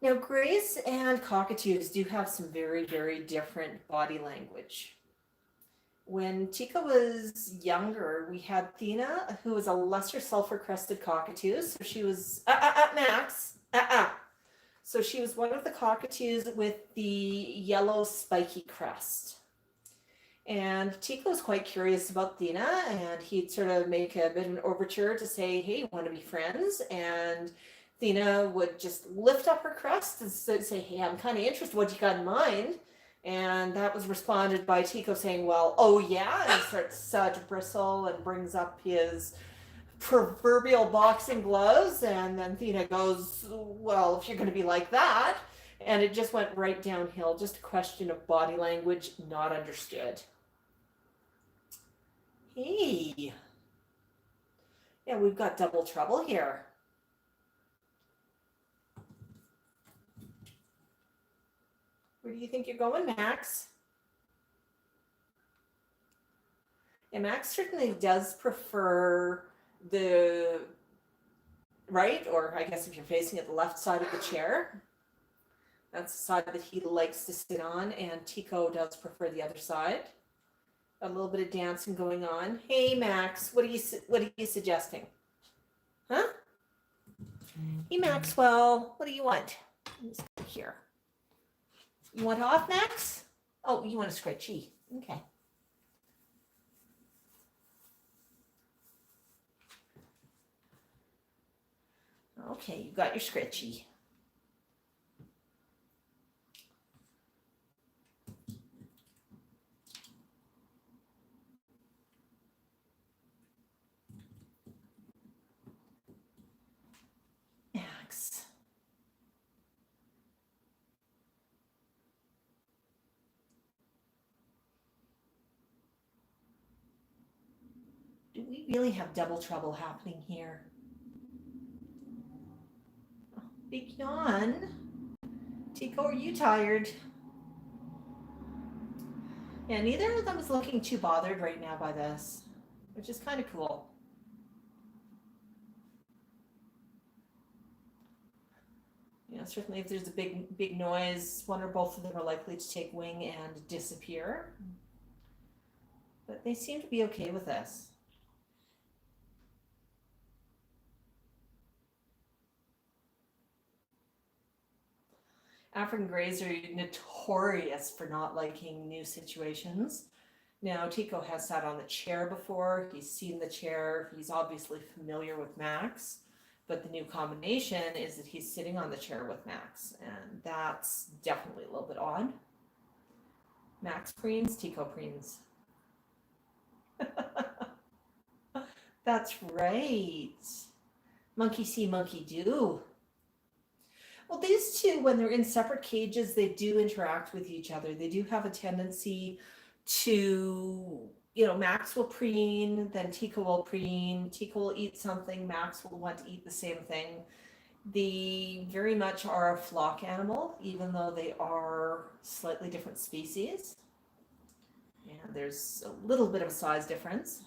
Now, Grace and cockatoos do have some very, very different body language. When Tika was younger, we had Thina, who was a lesser sulfur-crested cockatoo. So she was, Max, So she was one of the cockatoos with the yellow spiky crest. And Tico's quite curious about Thina, and he'd sort of make a bit of an overture to say, hey, want to be friends? And Thina would just lift up her crest and say, hey, I'm kind of interested. What you got in mind? And that was responded by Tico saying, well, oh yeah, and starts to bristle and brings up his proverbial boxing gloves. And then Thina goes, well, if you're going to be like that. And it just went right downhill, just a question of body language not understood. Hey, yeah, we've got double trouble here. Where do you think you're going, Max? And Max certainly does prefer the right, or I guess if you're facing it, the left side of the chair. That's the side that he likes to sit on, and Tico does prefer the other side. A little bit of dancing going on. Hey, Max, what are you suggesting? Huh? Hey, Maxwell, what do you want? Let's go here. You want off, Max? Oh, you want a scritchy. Okay. Okay, you got your scritchy. Max. Do we really have double trouble happening here? Oh, big yawn. Tico, are you tired? Yeah, neither of them is looking too bothered right now by this, which is kind of cool. You know, certainly if there's a big noise, one or both of them are likely to take wing and disappear. But they seem to be okay with this. African Greys are notorious for not liking new situations. Now, Tico has sat on the chair before. He's seen the chair. He's obviously familiar with Max. But the new combination is that he's sitting on the chair with Max. And that's definitely a little bit odd. Max preens, Tico preens. That's right. Monkey see, monkey do. Well, these two, when they're in separate cages, they do interact with each other. They do have a tendency to, Max will preen, then Tico will preen. Tico will eat something, Max will want to eat the same thing. They very much are a flock animal, even though they are slightly different species. And there's a little bit of a size difference.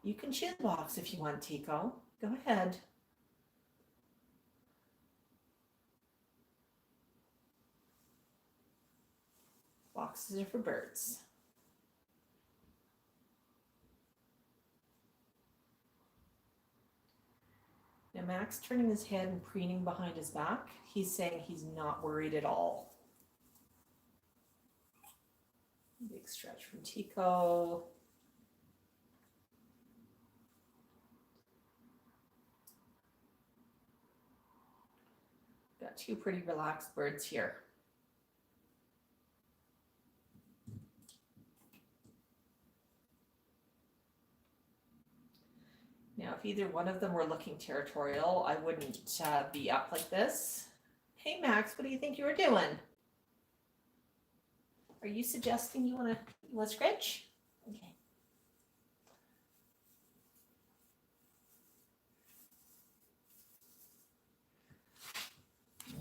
You can chew the box if you want, Tico. Go ahead. Boxes are for birds. Now Max turning his head and preening behind his back. He's saying he's not worried at all. Big stretch from Tico. Got two pretty relaxed birds here. Now, if either one of them were looking territorial, I wouldn't be up like this. Hey, Max, what do you think you were doing? Are you suggesting you want to scratch? Okay.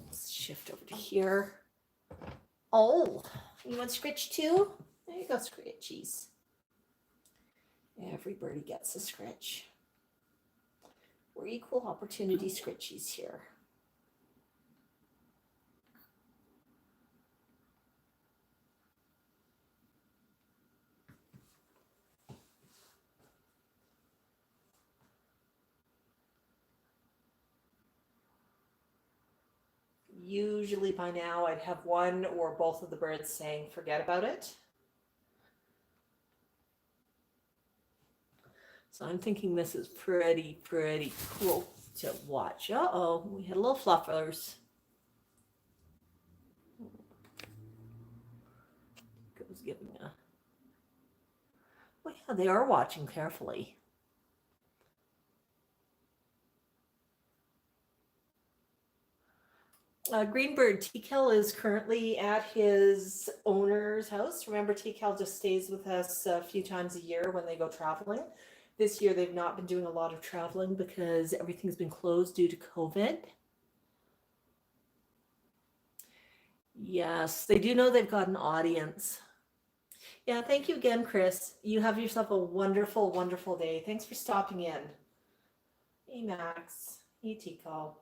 Let's shift over to here. Oh, you want scritch too? There you go, scritchies. Every birdie gets a scritch. We're equal opportunity scritchies here. usually by now I'd have one or both of the birds saying, forget about it. So I'm thinking this is pretty cool to watch. Uh-oh, we had a little fluffers. Goes giving a... Well, yeah, they are watching carefully. Greenbird, T-Cal is currently at his owner's house. Remember, T-Cal just stays with us a few times a year when they go traveling. This year, they've not been doing a lot of traveling because everything's been closed due to COVID. Yes, they do know they've got an audience. Yeah, thank you again, Chris. You have yourself a wonderful, wonderful day. Thanks for stopping in. Hey, Max. Hey, T-Cal.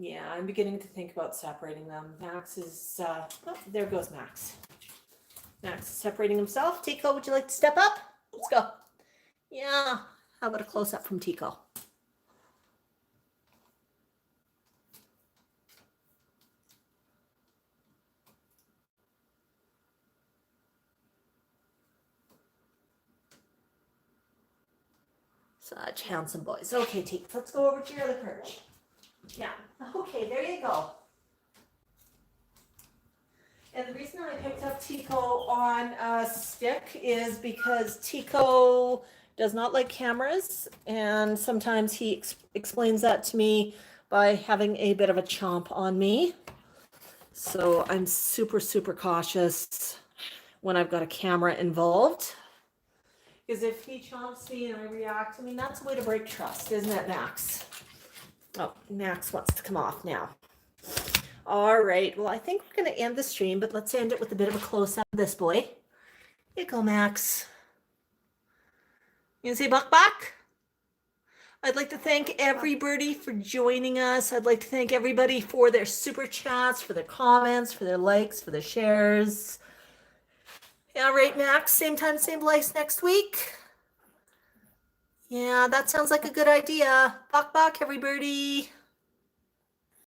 Yeah, I'm beginning to think about separating them. Max is, oh, there goes Max. Max is separating himself. Tico, would you like to step up? Let's go. Yeah, how about a close-up from Tico? Such handsome boys. Okay, Tico, let's go over to your other perch. Yeah, okay, there you go. And the reason I picked up Tico on a stick is because Tico does not like cameras, and sometimes he explains that to me by having a bit of a chomp on me. So I'm super cautious when I've got a camera involved. Because if he chomps me and I react, I mean, that's a way to break trust, isn't it, Max? Oh, Max wants to come off now. All right, well, I think we're going to end the stream, but let's end it with a bit of a close-up of this boy. Here you go, Max. You gonna say buck buck? I'd like to thank everybody for joining us. I'd like to thank everybody for their super chats, for their comments, for their likes, for their shares. All right, Max, same time, same place next week. Yeah, that sounds like a good idea. Buck buck, everybody.